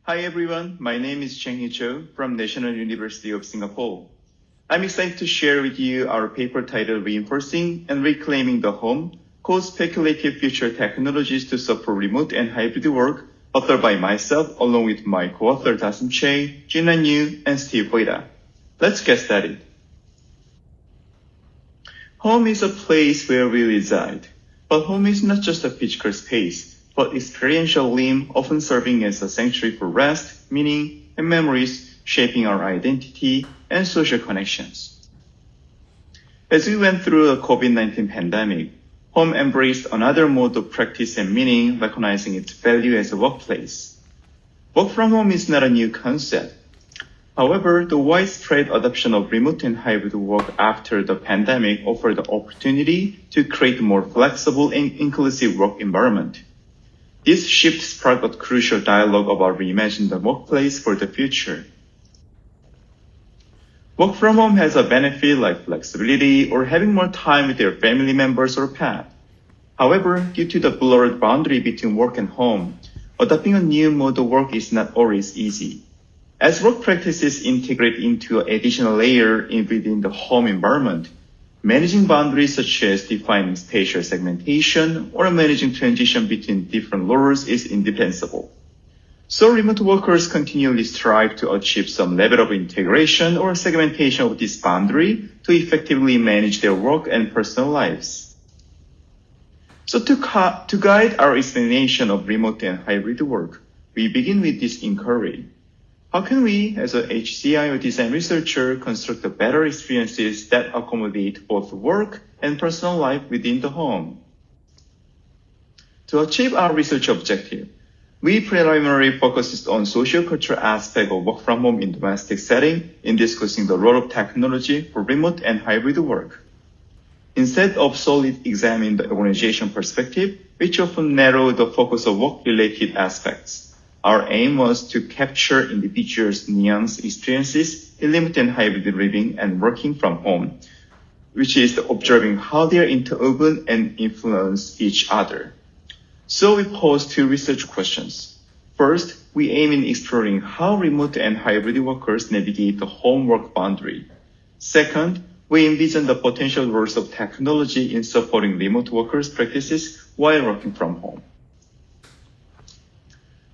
Hi everyone, my name is Janghee Choi from National University of Singapore. I'm excited to share with you our paper titled Reinforcing and Reclaiming the Home, Co-speculative Future Technologies to Support Remote and Hybrid Work, authored by myself along with my co-author Dasom Choi, Junnan, and Steve Voida. Let's get started. Home is a place where we reside, but home is not just a physical space, but experiential limb, often serving as a sanctuary for rest, meaning, and memories, shaping our identity and social connections. As we went through the COVID-19 pandemic, home embraced another mode of practice and meaning, recognizing its value as a workplace. Work from home is not a new concept. However, the widespread adoption of remote and hybrid work after the pandemic offered the opportunity to create a more flexible and inclusive work environment. This shift sparked a crucial dialogue about reimagining the workplace for the future. Work from home has a benefit like flexibility or having more time with their family members or pet. However, due to the blurred boundary between work and home, adopting a new mode of work is not always easy. As work practices integrate into an additional layer within the home environment, managing boundaries such as defining spatial segmentation or managing transition between different roles is indispensable. So remote workers continually strive to achieve some level of integration or segmentation of this boundary to effectively manage their work and personal lives. So to guide our explanation of remote and hybrid work, we begin with this inquiry. How can we, as a HCI or design researcher, construct better experiences that accommodate both work and personal life within the home? To achieve our research objective, we primarily focused on socio-cultural aspects of work from home in domestic setting in discussing the role of technology for remote and hybrid work. Instead of solely examining the organization perspective, which often narrowed the focus of work-related aspects, our aim was to capture individuals' nuanced experiences in remote and hybrid living and working from home, which is observing how they are interwoven and influence each other. So we posed two research questions. First, we aim in exploring how remote and hybrid workers navigate the home-work boundary. Second, we envision the potential roles of technology in supporting remote workers' practices while working from home.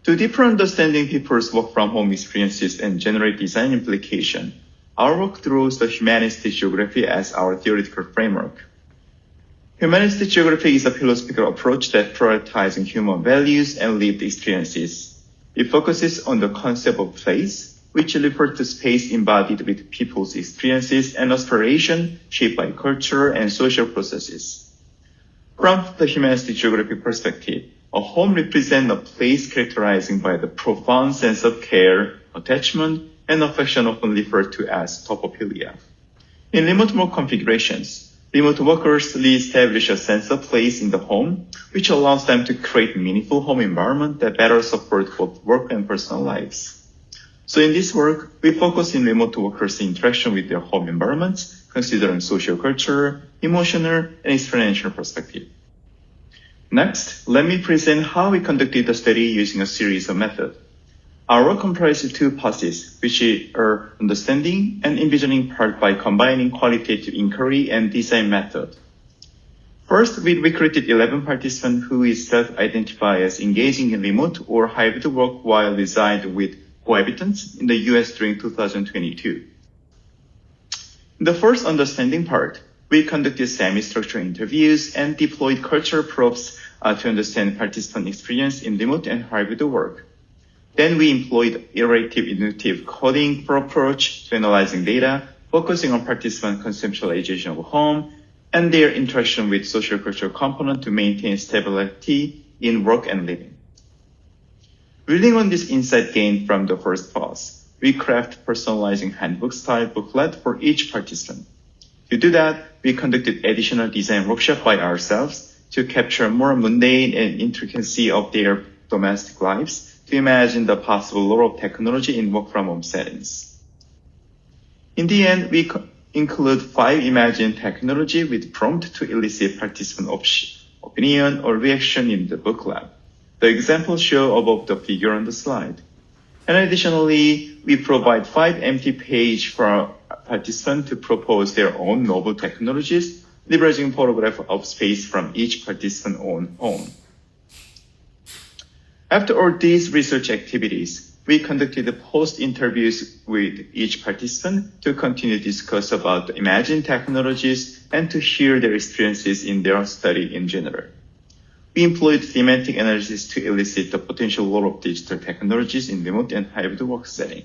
To deeper understanding people's work from home experiences and generate design implication, our work draws the humanistic geography as our theoretical framework. Humanistic geography is a philosophical approach that prioritizes human values and lived experiences. It focuses on the concept of place, which refers to space embodied with people's experiences and aspirations shaped by culture and social processes. From the humanistic geography perspective, a home represents a place characterized by the profound sense of care, attachment, and affection often referred to as topophilia. In remote work configurations, remote workers re-establish a sense of place in the home, which allows them to create a meaningful home environment that better supports both work and personal lives. So in this work, we focus on remote workers' interaction with their home environments, considering social culture, emotional, and experiential perspective. Next, let me present how we conducted the study using a series of methods. Our work comprises two phases, which are understanding and envisioning part by combining qualitative inquiry and design method. First, we recruited 11 participants who self-identify as engaging in remote or hybrid work while residing with cohabitants in the US during 2022. In the first understanding part, we conducted semi-structured interviews and deployed cultural probes to understand participant experience in remote and hybrid work. Then we employed iterative inductive coding approach to analyzing data, focusing on participant conceptualization of home and their interaction with social cultural component to maintain stability in work and living. Building on this insight gained from the first phase, we craft personalizing handbook-style booklet for each participant. To do that, we conducted additional design workshop by ourselves to capture more mundane and intricacy of their domestic lives to imagine the possible role of technology in work-from-home settings. In the end, we include 5 imagined technology with prompt to elicit participant opinion or reaction in the booklet. The examples show above the figure on the slide. And additionally, we provide 5 empty pages for participants to propose their own novel technologies, leveraging photograph of space from each participant's own home. After all these research activities, we conducted post-interviews with each participant to continue to discuss about the imagined technologies and to hear their experiences in their study in general. We employed thematic analysis to elicit the potential role of digital technologies in remote and hybrid work setting.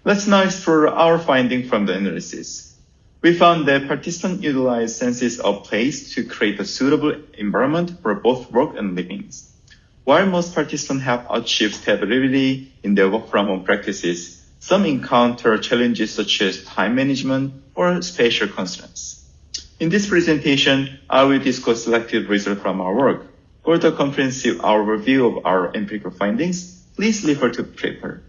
Let's now explore our findings from the analysis. We found that participants utilize senses of place to create a suitable environment for both work and living. While most participants have achieved stability in their work-from-home practices, some encounter challenges such as time management or spatial constraints. In this presentation, I will discuss selected results from our work. For the comprehensive overview of our empirical findings, please refer to the paper.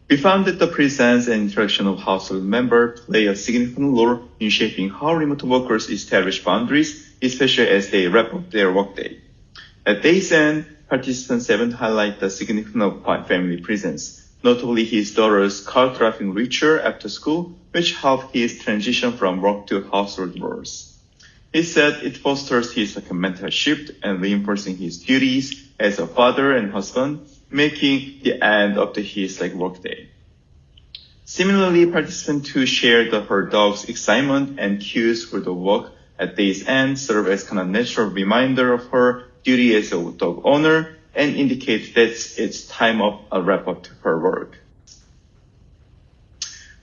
We found that the presence and interaction of household members play a significant role in shaping how remote workers establish boundaries, especially as they wrap up their workday. At day's end, participant 7 highlight the significance of family presence, notably his daughter's car driving richer after school, which helped his transition from work to household roles. He said it fosters his mental shift and reinforcing his duties as a father and husband, making the end of his workday. Similarly, participant 2 shared her dog's excitement and cues for the work at day's end serve as kind of natural reminder of her duty as a dog owner and indicate that it's time of a wrap up to her work.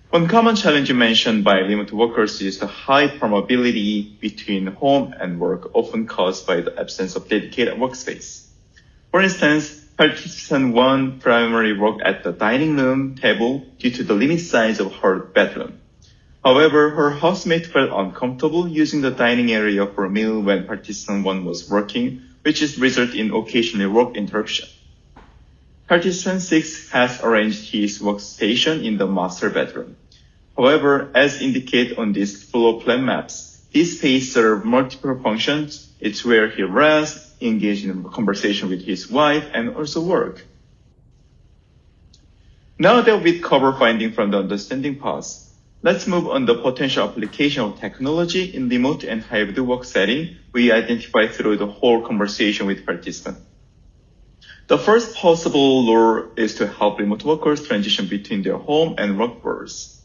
One common challenge mentioned by remote workers is the high permeability between home and work, often caused by the absence of dedicated workspace. For instance, participant 1 primarily worked at the dining room table due to the limited size of her bedroom. However, her housemate felt uncomfortable using the dining area for a meal when participant 1 was working, which is result in occasional work interruption. Participant 6 has arranged his workstation in the master bedroom. However, as indicated on these floor plan maps, this space serves multiple functions. It's where he rests, engages in a conversation with his wife, and also work. Now that we've covered findings from the understanding parts, let's move on the potential application of technology in remote and hybrid work setting we identified through the whole conversation with participants. The first possible role is to help remote workers transition between their home and work worlds.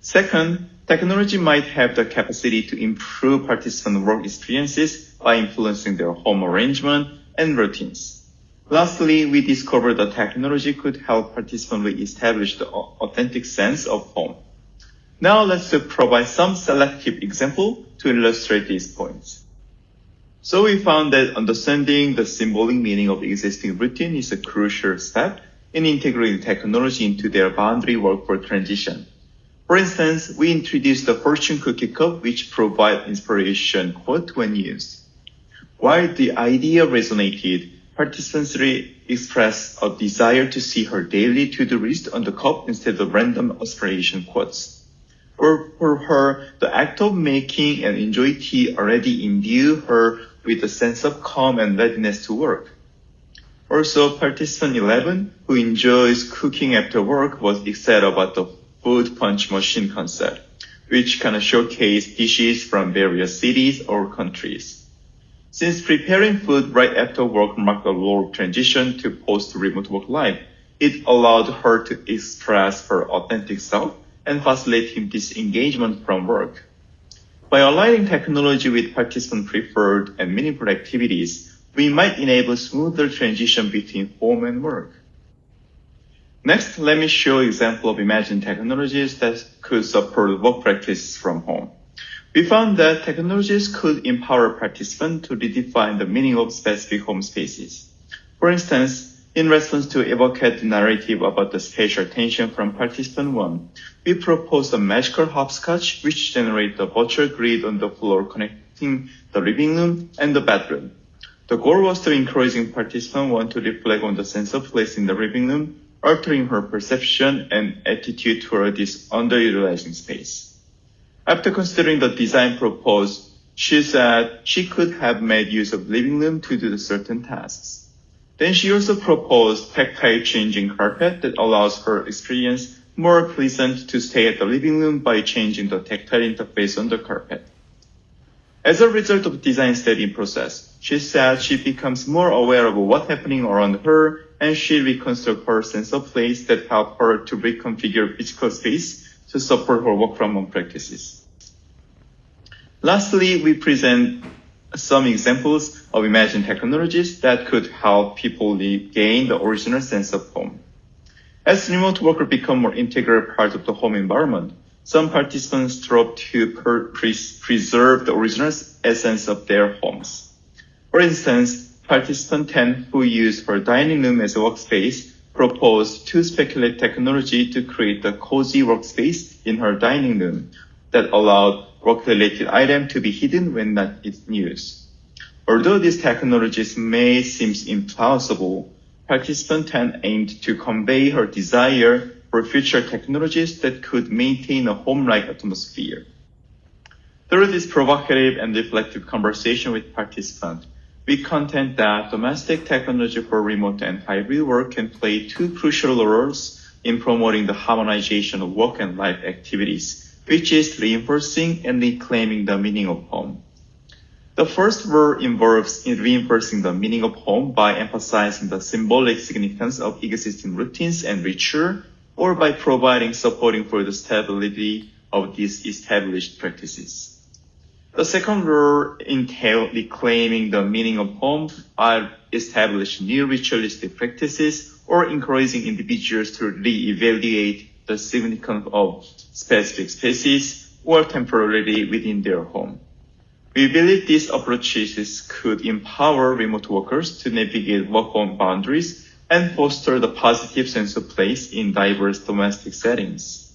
Second, technology might have the capacity to improve participant work experiences by influencing their home arrangement and routines. Lastly, we discovered that technology could help participants re-establish the authentic sense of home. Now let's provide some selective examples to illustrate these points. So we found that understanding the symbolic meaning of existing routine is a crucial step in integrating technology into their boundary work for transition. For instance, we introduced the fortune cookie cup, which provides inspiration quote when used. While the idea resonated, participants expressed a desire to see her daily to-do list on the cup instead of random aspiration quotes. For her, the act of making and enjoying tea already imbued her with a sense of calm and readiness to work. Also, participant 11, who enjoys cooking after work, was excited about the food punch machine concept, which kind of showcase dishes from various cities or countries. Since preparing food right after work marked a role transition to post-remote work life, it allowed her to express her authentic self and facilitating disengagement from work. By aligning technology with participant preferred and meaningful activities, we might enable smoother transition between home and work. Next, let me show an example of imagined technologies that could support work practices from home. We found that technologies could empower participants to redefine the meaning of specific home spaces. For instance, in response to evocate the narrative about the spatial tension from participant 1, we proposed a magical hopscotch which generates a virtual grid on the floor connecting the living room and the bedroom. The goal was to encourage participant 1 to reflect on the sense of place in the living room, altering her perception and attitude toward this underutilizing space. After considering the design proposed, she said she could have made use of living room to do certain tasks. Then she also proposed tactile changing carpet that allows her experience more pleasant to stay at the living room by changing the tactile interface on the carpet. As a result of the design study process, she said she becomes more aware of what's happening around her, and she reconstructs her sense of place that help her to reconfigure physical space to support her work from home practices. Lastly, we present some examples of imagined technologies that could help people regain the original sense of home. As remote workers become more integral part of the home environment, some participants strove to preserve the original essence of their homes. For instance, participant 10, who used her dining room as a workspace, proposed co-speculative technology to create a cozy workspace in her dining room that allowed work-related items to be hidden when not in use. Although these technologies may seem implausible, participant 10 aimed to convey her desire for future technologies that could maintain a home-like atmosphere. Through this provocative and reflective conversation with participants, we contend that domestic technology for remote and hybrid work can play two crucial roles in promoting the harmonization of work and life activities, which is reinforcing and reclaiming the meaning of home. The first role involves in reinforcing the meaning of home by emphasizing the symbolic significance of existing routines and ritual, or by providing supporting for the stability of these established practices. The second role entails reclaiming the meaning of home by establishing new ritualistic practices or encouraging individuals to re-evaluate the significance of specific spaces or temporarily within their home. We believe these approaches could empower remote workers to navigate work-home boundaries and foster the positive sense of place in diverse domestic settings.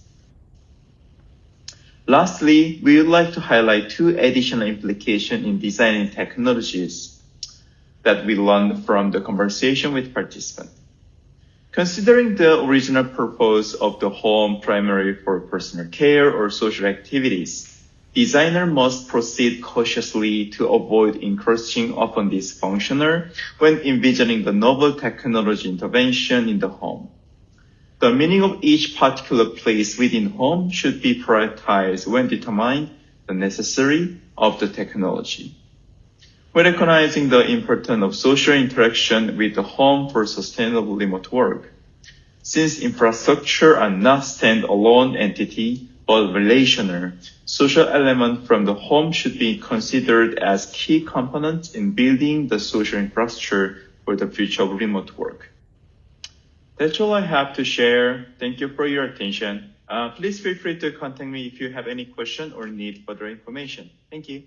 Lastly, we would like to highlight two additional implications in designing technologies that we learned from the conversation with participants. Considering the original purpose of the home primarily for personal care or social activities, designers must proceed cautiously to avoid encroaching upon this functional when envisioning the novel technology intervention in the home. The meaning of each particular place within home should be prioritized when determining the necessity of the technology. When recognizing the importance of social interaction with the home for sustainable remote work, since infrastructure are not stand-alone entity but relational, social elements from the home should be considered as key components in building the social infrastructure for the future of remote work. That's all I have to share. Thank you for your attention. Please feel free to contact me if you have any question or need further information. Thank you.